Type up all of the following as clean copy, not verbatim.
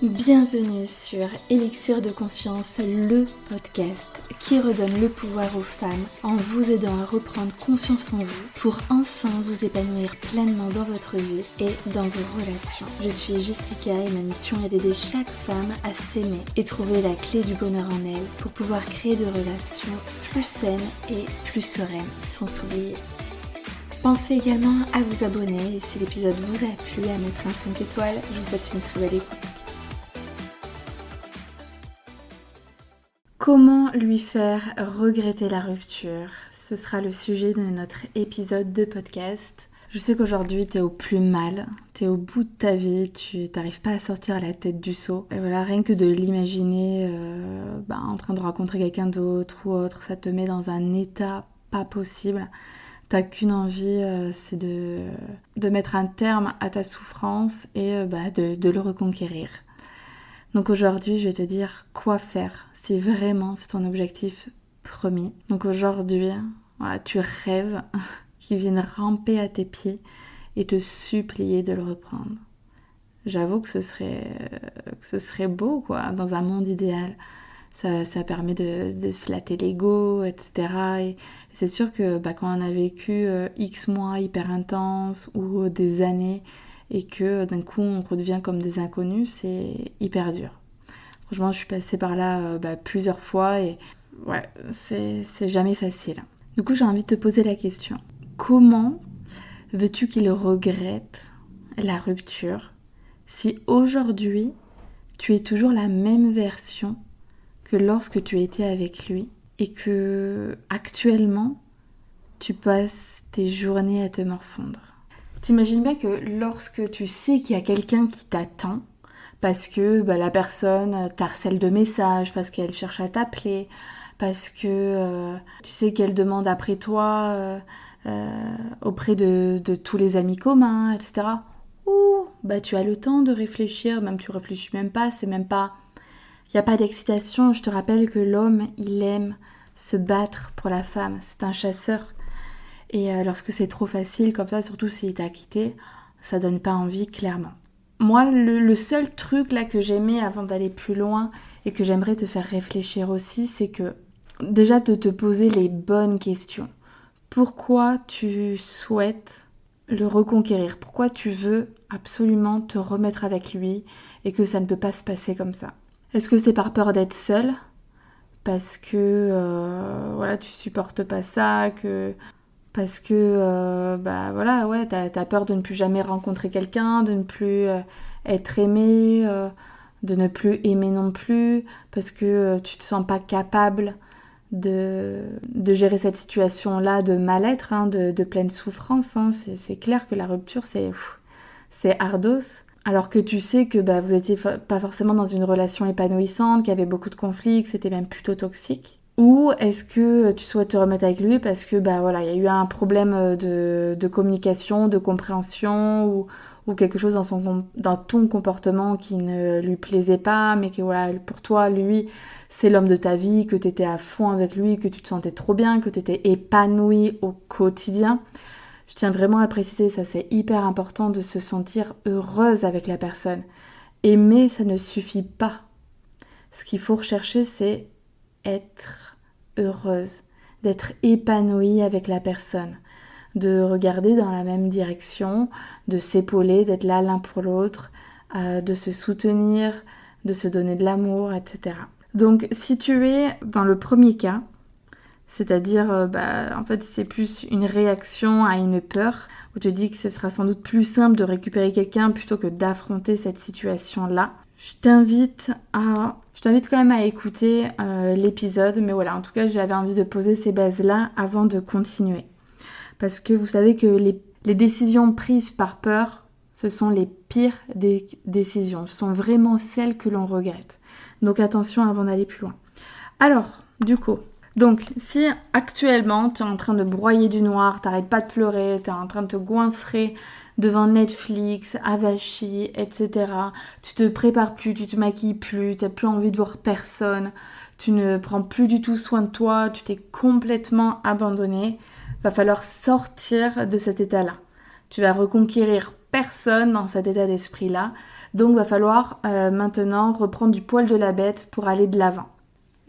Bienvenue sur Élixir de Confiance, le podcast qui redonne le pouvoir aux femmes en vous aidant à reprendre confiance en vous pour enfin vous épanouir pleinement dans votre vie et dans vos relations. Je suis Jessica et ma mission est d'aider chaque femme à s'aimer et trouver la clé du bonheur en elle pour pouvoir créer des relations plus saines et plus sereines sans s'oublier. Pensez également à vous abonner et si l'épisode vous a plu, à mettre un 5 étoiles. Je vous souhaite une très belle écoute. Comment lui faire regretter la rupture? Ce sera le sujet de notre épisode de podcast. Je sais qu'aujourd'hui t'es au plus mal, t'es au bout de ta vie, tu t'arrives pas à sortir la tête du seau. Et voilà, rien que de l'imaginer en train de rencontrer quelqu'un d'autre ou autre, ça te met dans un état pas possible. T'as qu'une envie, c'est de mettre un terme à ta souffrance et de le reconquérir. Donc aujourd'hui, je vais te dire quoi faire si vraiment c'est ton objectif premier. Donc aujourd'hui, voilà, tu rêves qu'ils viennent ramper à tes pieds et te supplier de le reprendre. J'avoue que ce serait beau, quoi, dans un monde idéal. Ça permet de flatter l'ego, etc. Et c'est sûr que quand on a vécu X mois hyper intenses ou des années et que d'un coup on redevient comme des inconnus, c'est hyper dur. Franchement, je suis passée par là plusieurs fois et ouais, c'est jamais facile. Du coup, j'ai envie de te poser la question. Comment veux-tu qu'il regrette la rupture si aujourd'hui tu es toujours la même version que lorsque tu étais avec lui et que actuellement tu passes tes journées à te morfondre? T'imagines bien que lorsque tu sais qu'il y a quelqu'un qui t'attend, parce que la personne t'harcèle de messages, parce qu'elle cherche à t'appeler, parce que tu sais qu'elle demande après toi auprès de tous les amis communs, etc. Tu as le temps de réfléchir, même tu réfléchis même pas, c'est même pas... Il n'y a pas d'excitation. Je te rappelle que l'homme, il aime se battre pour la femme, c'est un chasseur. Et lorsque c'est trop facile comme ça, surtout s'il t'a quitté, ça donne pas envie, clairement. Moi, le seul truc là que j'aimais avant d'aller plus loin et que j'aimerais te faire réfléchir aussi, c'est que déjà de te poser les bonnes questions. Pourquoi tu souhaites le reconquérir? Pourquoi tu veux absolument te remettre avec lui et que ça ne peut pas se passer comme ça? Est-ce que c'est par peur d'être seule? Parce que tu supportes pas ça, parce que t'as peur de ne plus jamais rencontrer quelqu'un, de ne plus être aimé, de ne plus aimer non plus, parce que tu te sens pas capable de gérer cette situation-là de mal-être, de pleine souffrance. C'est clair que la rupture, c'est ardos. Alors que tu sais que vous étiez pas forcément dans une relation épanouissante, qu'il y avait beaucoup de conflits, que c'était même plutôt toxique. Ou est-ce que tu souhaites te remettre avec lui parce que il y a eu un problème de communication, de compréhension ou quelque chose dans ton comportement qui ne lui plaisait pas, mais que pour toi, lui, c'est l'homme de ta vie, que tu étais à fond avec lui, que tu te sentais trop bien, que tu étais épanouie au quotidien. Je tiens vraiment à le préciser, ça c'est hyper important de se sentir heureuse avec la personne. Aimer, ça ne suffit pas. Ce qu'il faut rechercher, c'est être heureuse, d'être épanouie avec la personne, de regarder dans la même direction, de s'épauler, d'être là l'un pour l'autre, de se soutenir, de se donner de l'amour, etc. Donc si tu es dans le premier cas, c'est-à-dire en fait c'est plus une réaction à une peur, où tu te dis que ce sera sans doute plus simple de récupérer quelqu'un plutôt que d'affronter cette situation-là, je t'invite quand même à écouter l'épisode, mais voilà, en tout cas, j'avais envie de poser ces bases-là avant de continuer. Parce que vous savez que les décisions prises par peur, ce sont les pires des décisions. Ce sont vraiment celles que l'on regrette. Donc attention avant d'aller plus loin. Alors, du coup, si actuellement, tu es en train de broyer du noir, t'arrêtes pas de pleurer, tu es en train de te goinfrer devant Netflix, avachi, etc. Tu te prépares plus, tu te maquilles plus, tu n'as plus envie de voir personne, tu ne prends plus du tout soin de toi, tu t'es complètement abandonné. Va falloir sortir de cet état-là. Tu vas reconquérir personne dans cet état d'esprit-là. Donc, va falloir maintenant reprendre du poil de la bête pour aller de l'avant.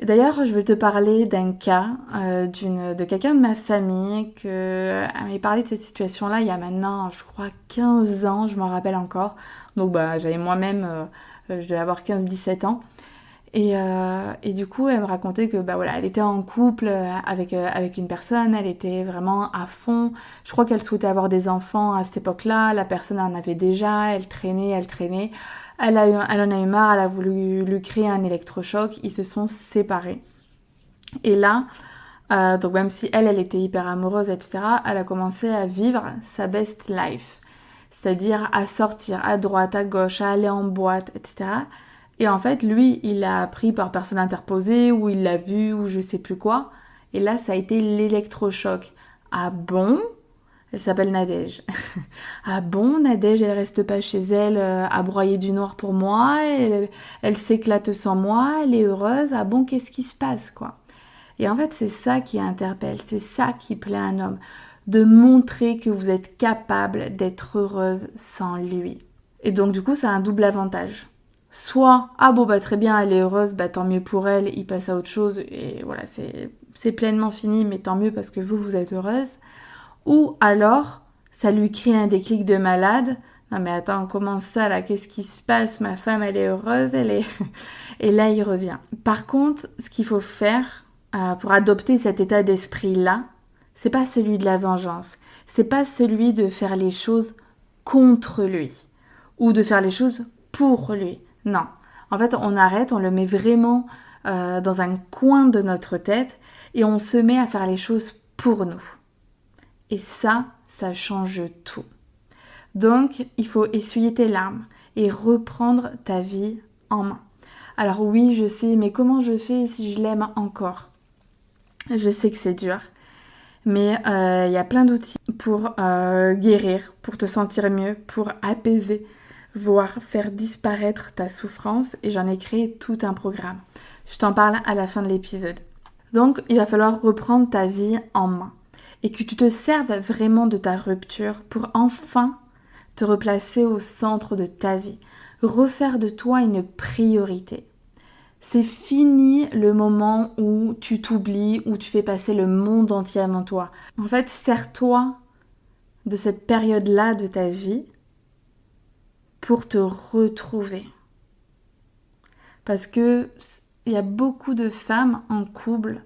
D'ailleurs, je vais te parler d'un cas de quelqu'un de ma famille elle m'avait parlé de cette situation-là il y a maintenant, je crois, 15 ans, je m'en rappelle encore. Donc, j'avais moi-même, je devais avoir 15-17 ans. Et du coup, elle me racontait que elle était en couple avec une personne, elle était vraiment à fond. Je crois qu'elle souhaitait avoir des enfants à cette époque-là, la personne en avait déjà, elle traînait. Elle en a eu marre, elle a voulu lui créer un électrochoc, ils se sont séparés. Et là, donc même si elle était hyper amoureuse, etc., elle a commencé à vivre sa best life. C'est-à-dire à sortir à droite, à gauche, à aller en boîte, etc. Et en fait, lui, il l'a pris par personne interposée, ou il l'a vu, ou je sais plus quoi. Et là, ça a été l'électrochoc. Ah bon ? Elle s'appelle Nadège. Ah bon, Nadège, elle reste pas chez elle à broyer du noir pour moi, elle s'éclate sans moi, elle est heureuse. Ah bon, qu'est-ce qui se passe, quoi ? Et en fait, c'est ça qui interpelle, c'est ça qui plaît à un homme. De montrer que vous êtes capable d'être heureuse sans lui. Et donc, du coup, ça a un double avantage. Soit, très bien, elle est heureuse, tant mieux pour elle, il passe à autre chose, et voilà, c'est pleinement fini, mais tant mieux parce que vous êtes heureuse. Ou alors, ça lui crée un déclic de malade. Non mais attends, comment ça là ? Qu'est-ce qui se passe ? Ma femme, elle est heureuse, elle est... Et là, il revient. Par contre, ce qu'il faut faire pour adopter cet état d'esprit-là, c'est pas celui de la vengeance. C'est pas celui de faire les choses contre lui. Ou de faire les choses pour lui. Non. En fait, on arrête, on le met vraiment dans un coin de notre tête et on se met à faire les choses pour nous. Et ça change tout. Donc, il faut essuyer tes larmes et reprendre ta vie en main. Alors oui, je sais, mais comment je fais si je l'aime encore ? Je sais que c'est dur, mais il y a plein d'outils pour guérir, pour te sentir mieux, pour apaiser, voire faire disparaître ta souffrance. Et j'en ai créé tout un programme. Je t'en parle à la fin de l'épisode. Donc, il va falloir reprendre ta vie en main. Et que tu te serves vraiment de ta rupture pour enfin te replacer au centre de ta vie. Refaire de toi une priorité. C'est fini le moment où tu t'oublies, où tu fais passer le monde entier avant toi. En fait, sers-toi de cette période-là de ta vie pour te retrouver. Parce que il y a beaucoup de femmes en couple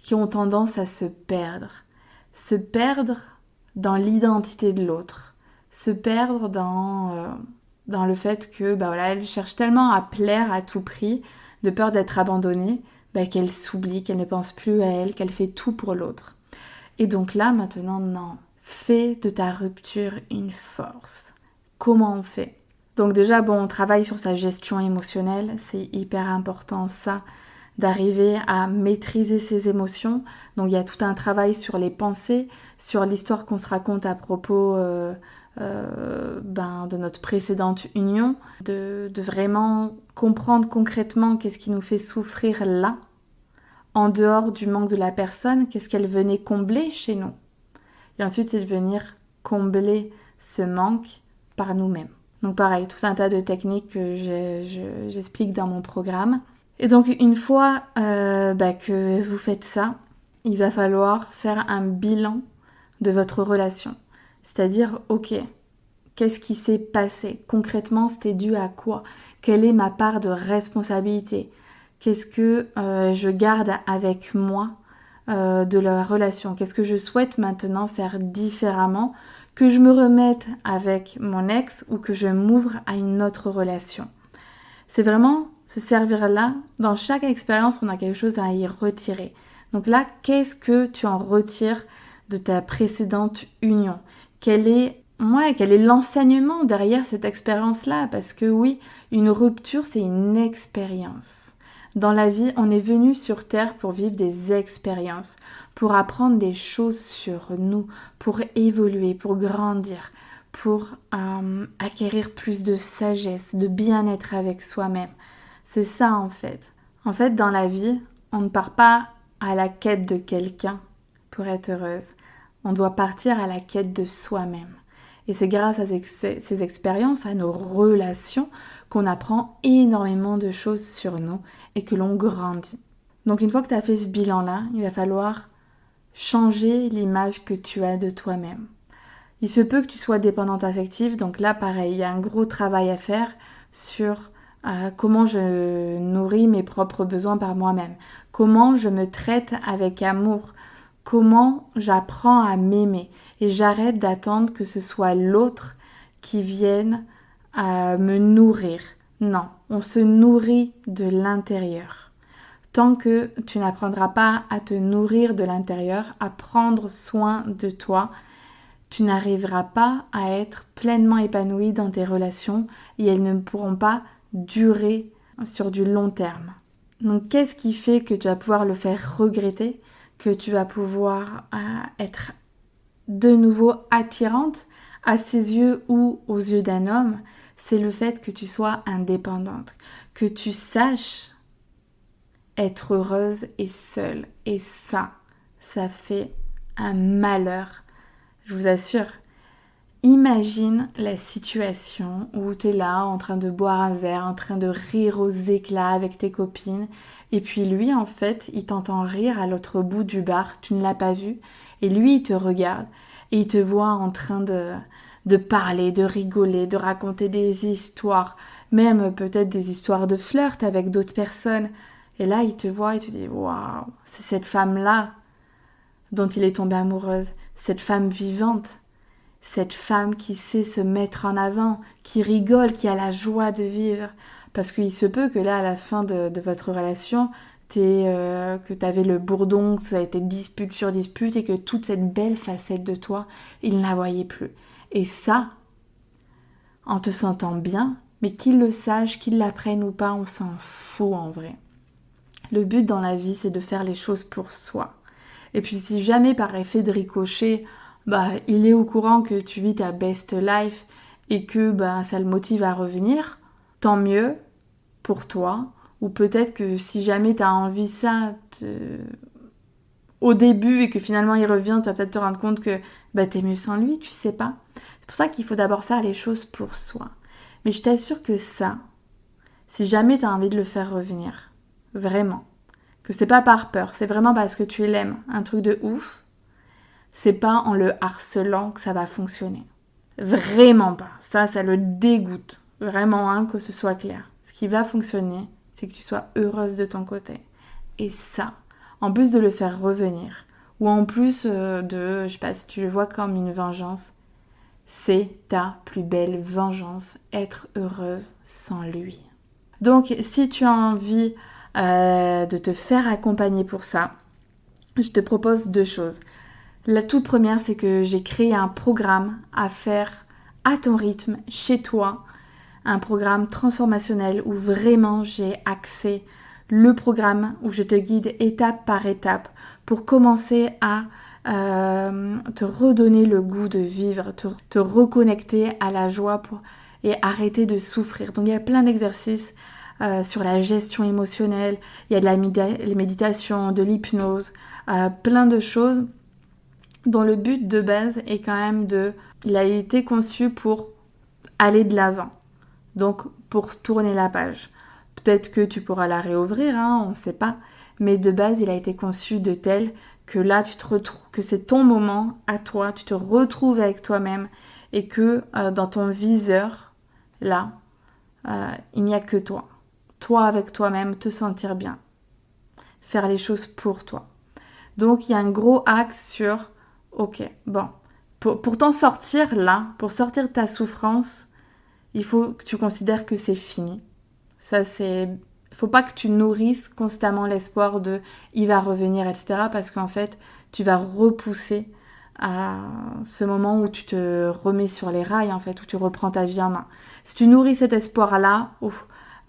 qui ont tendance à se perdre. Se perdre dans l'identité de l'autre. Se perdre dans le fait que elle cherche tellement à plaire à tout prix, de peur d'être abandonnée, qu'elle s'oublie, qu'elle ne pense plus à elle, qu'elle fait tout pour l'autre. Et donc là, maintenant, non. Fais de ta rupture une force. Comment on fait ? Donc déjà, on travaille sur sa gestion émotionnelle. C'est hyper important, ça, d'arriver à maîtriser ses émotions. Donc il y a tout un travail sur les pensées, sur l'histoire qu'on se raconte à propos de notre précédente union, de vraiment comprendre concrètement qu'est-ce qui nous fait souffrir là, en dehors du manque de la personne, qu'est-ce qu'elle venait combler chez nous. Et ensuite, c'est de venir combler ce manque par nous-mêmes. Donc pareil, tout un tas de techniques que j'explique dans mon programme. Et donc une fois que vous faites ça, il va falloir faire un bilan de votre relation. C'est-à-dire, ok, qu'est-ce qui s'est passé ? Concrètement, c'était dû à quoi ? Quelle est ma part de responsabilité ? Qu'est-ce que je garde avec moi de la relation ? Qu'est-ce que je souhaite maintenant faire différemment ? Que je me remette avec mon ex ou que je m'ouvre à une autre relation. C'est vraiment se servir là. Dans chaque expérience, on a quelque chose à y retirer. Donc là, qu'est-ce que tu en retires de ta précédente union ? Quel est l'enseignement derrière cette expérience-là ? Parce que oui, une rupture, c'est une expérience. Dans la vie, on est venu sur Terre pour vivre des expériences, pour apprendre des choses sur nous, pour évoluer, pour grandir, pour acquérir plus de sagesse, de bien-être avec soi-même. C'est ça en fait. En fait, dans la vie, on ne part pas à la quête de quelqu'un pour être heureuse. On doit partir à la quête de soi-même. Et c'est grâce à ces expériences, à nos relations, qu'on apprend énormément de choses sur nous et que l'on grandit. Donc une fois que tu as fait ce bilan-là, il va falloir changer l'image que tu as de toi-même. Il se peut que tu sois dépendante affective, donc là pareil, il y a un gros travail à faire sur comment je nourris mes propres besoins par moi-même, comment je me traite avec amour, comment j'apprends à m'aimer et j'arrête d'attendre que ce soit l'autre qui vienne me nourrir. Non, on se nourrit de l'intérieur. Tant que tu n'apprendras pas à te nourrir de l'intérieur, à prendre soin de toi, tu n'arriveras pas à être pleinement épanoui dans tes relations et elles ne pourront pas durer sur du long terme. Donc qu'est-ce qui fait que tu vas pouvoir le faire regretter, que tu vas pouvoir être de nouveau attirante à ses yeux ou aux yeux d'un homme? C'est le fait que tu sois indépendante, que tu saches être heureuse et seule. Et ça fait un malheur. Je vous assure, imagine la situation où tu es là en train de boire un verre, en train de rire aux éclats avec tes copines et puis lui en fait il t'entend rire à l'autre bout du bar, tu ne l'as pas vu et lui il te regarde et il te voit en train de parler, de rigoler, de raconter des histoires, même peut-être des histoires de flirt avec d'autres personnes et là il te voit et tu te dis waouh, c'est cette femme-là dont il est tombé amoureuse, cette femme vivante, cette femme qui sait se mettre en avant, qui rigole, qui a la joie de vivre. Parce qu'il se peut que là, à la fin de votre relation, que tu avais le bourdon, que ça a été dispute sur dispute et que toute cette belle facette de toi, il ne la voyait plus. Et ça, en te sentant bien, mais qu'il le sache, qu'il l'apprenne ou pas, on s'en fout en vrai. Le but dans la vie, c'est de faire les choses pour soi. Et puis si jamais par effet de ricochet, il est au courant que tu vis ta best life et que ça le motive à revenir, tant mieux pour toi. Ou peut-être que si jamais tu as envie ça au début et que finalement il revient, tu vas peut-être te rendre compte que t'es mieux sans lui, tu sais pas. C'est pour ça qu'il faut d'abord faire les choses pour soi. Mais je t'assure que ça, si jamais tu as envie de le faire revenir, vraiment, que c'est pas par peur, c'est vraiment parce que tu l'aimes, un truc de ouf, c'est pas en le harcelant que ça va fonctionner. Vraiment pas. Ça le dégoûte. Vraiment, que ce soit clair. Ce qui va fonctionner, c'est que tu sois heureuse de ton côté. Et ça, en plus de le faire revenir, ou en plus je sais pas si tu le vois comme une vengeance, c'est ta plus belle vengeance, être heureuse sans lui. Donc, si tu as envie de te faire accompagner pour ça, je te propose 2 choses. La toute première, c'est que j'ai créé un programme à faire à ton rythme, chez toi, un programme transformationnel où vraiment j'ai axé le programme où je te guide étape par étape pour commencer à te redonner le goût de vivre, te reconnecter à la joie et arrêter de souffrir. Donc il y a plein d'exercices sur la gestion émotionnelle, il y a de la méditation, de l'hypnose, plein de choses dont le but de base est quand même il a été conçu pour aller de l'avant, donc pour tourner la page. Peut-être que tu pourras la réouvrir, on ne sait pas, mais de base il a été conçu de tel que là tu te retrouves, que c'est ton moment à toi, tu te retrouves avec toi-même et que dans ton viseur, là, il n'y a que toi. Toi avec toi-même, te sentir bien, faire les choses pour toi. Donc il y a un gros axe sur ok, pour t'en sortir là, pour sortir de ta souffrance, il faut que tu considères que c'est fini. Faut pas que tu nourrisses constamment l'espoir de il va revenir, etc. Parce qu'en fait, tu vas repousser à ce moment où tu te remets sur les rails, en fait, où tu reprends ta vie en main. Si tu nourris cet espoir-là,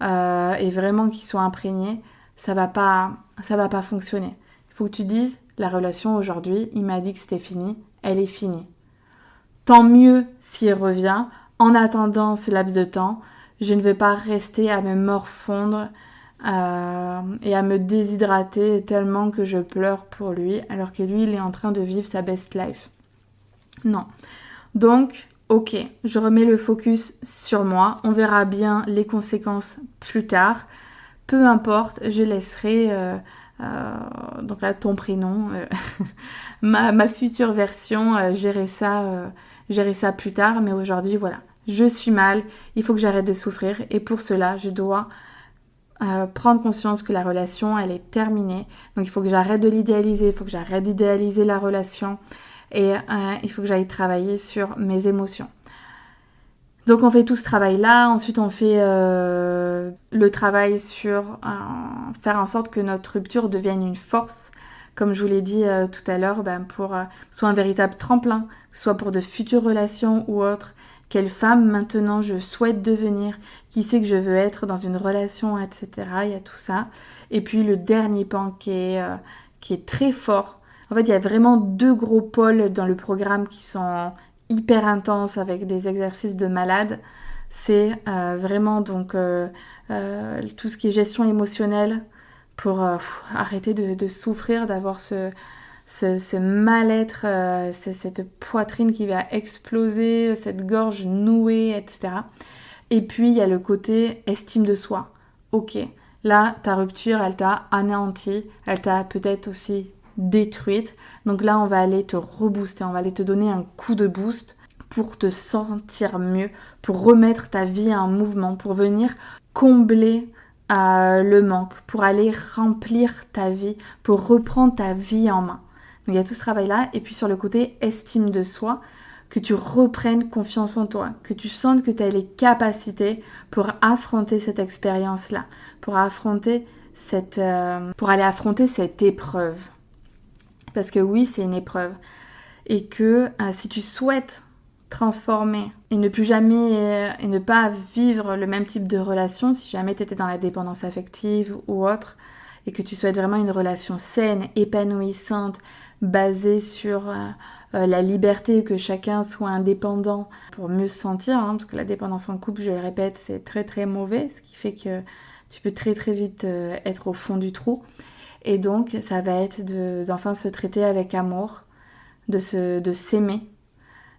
et vraiment qu'il soit imprégné, ça va pas fonctionner. Il faut que tu dises, la relation aujourd'hui, il m'a dit que c'était fini, elle est finie. Tant mieux s'il revient. En attendant ce laps de temps, je ne vais pas rester à me morfondre et à me déshydrater tellement que je pleure pour lui, alors que lui, il est en train de vivre sa best life. Non. Donc, ok, je remets le focus sur moi, on verra bien les conséquences plus tard. Peu importe, je laisserai, donc là ton prénom, ma future version, gérer ça plus tard. Mais aujourd'hui, voilà, je suis mal, il faut que j'arrête de souffrir. Et pour cela, je dois prendre conscience que la relation, elle est terminée. Donc il faut que j'arrête de l'idéaliser, il faut que j'arrête d'idéaliser la relation. Et il faut que j'aille travailler sur mes émotions. Donc on fait tout ce travail-là, ensuite on fait le travail sur faire en sorte que notre rupture devienne une force, comme je vous l'ai dit tout à l'heure, pour soit un véritable tremplin, soit pour de futures relations ou autres. Quelle femme maintenant je souhaite devenir, qui sait que je veux être dans une relation, etc. Il y a tout ça. Et puis le dernier pan qui est très fort. En fait, il y a vraiment 2 gros pôles dans le programme qui sont hyper intenses avec des exercices de malade. C'est vraiment donc tout ce qui est gestion émotionnelle pour arrêter de souffrir, d'avoir ce mal-être, cette poitrine qui va exploser, cette gorge nouée, etc. Et puis il y a le côté estime de soi. Ok, là ta rupture, elle t'a anéanti, elle t'a peut-être aussi détruite. Donc là, on va aller te rebooster, on va aller te donner un coup de boost pour te sentir mieux, pour remettre ta vie en mouvement, pour venir combler le manque, pour aller remplir ta vie, pour reprendre ta vie en main. Donc il y a tout ce travail-là. Et puis sur le côté estime de soi, que tu reprennes confiance en toi, que tu sentes que tu as les capacités pour affronter cette expérience-là, pour aller affronter cette épreuve. Parce que oui, c'est une épreuve. Et que si tu souhaites transformer et ne plus jamais et ne pas vivre le même type de relation, si jamais tu étais dans la dépendance affective ou autre, et que tu souhaites vraiment une relation saine, épanouissante, basée sur la liberté, que chacun soit indépendant pour mieux se sentir, parce que la dépendance en couple, je le répète, c'est très très mauvais, ce qui fait que tu peux très très vite être au fond du trou. Et donc, ça va être d'enfin se traiter avec amour, de s'aimer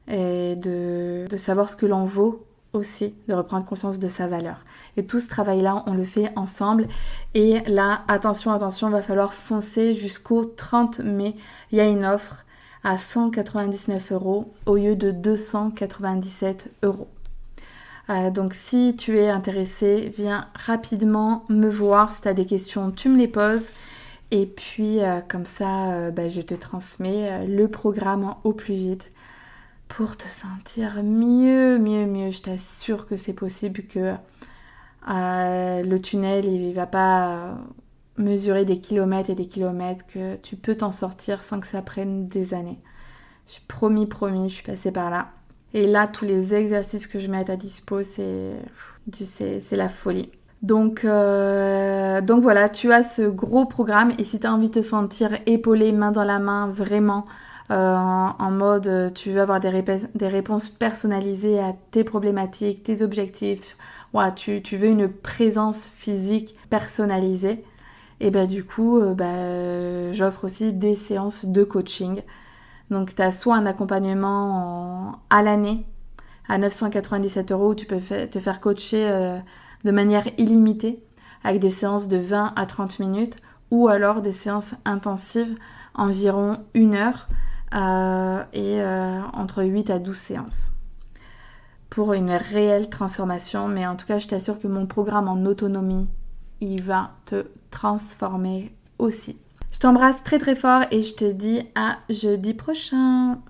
et de savoir ce que l'on vaut aussi, de reprendre conscience de sa valeur. Et tout ce travail-là, on le fait ensemble. Et là, attention, il va falloir foncer jusqu'au 30 mai. Il y a une offre à 199 € au lieu de 297 €. Donc si tu es intéressé, viens rapidement me voir. Si tu as des questions, tu me les poses. Et puis, comme ça, je te transmets le programme au plus vite pour te sentir mieux. Je t'assure que c'est possible que le tunnel, il ne va pas mesurer des kilomètres et des kilomètres, que tu peux t'en sortir sans que ça prenne des années. J'ai promis, je suis passée par là. Et là, tous les exercices que je mets à ta dispo, c'est la folie. Donc voilà, tu as ce gros programme et si tu as envie de te sentir épaulée, main dans la main, vraiment en mode tu veux avoir des réponses personnalisées à tes problématiques, tes objectifs, tu veux une présence physique personnalisée, et du coup j'offre aussi des séances de coaching. Donc tu as soit un accompagnement à l'année à 997 € où tu peux te faire coacher de manière illimitée, avec des séances de 20 à 30 minutes, ou alors des séances intensives, environ 1 heure, entre 8 à 12 séances, pour une réelle transformation. Mais en tout cas, je t'assure que mon programme en autonomie, il va te transformer aussi. Je t'embrasse très très fort et je te dis à jeudi prochain.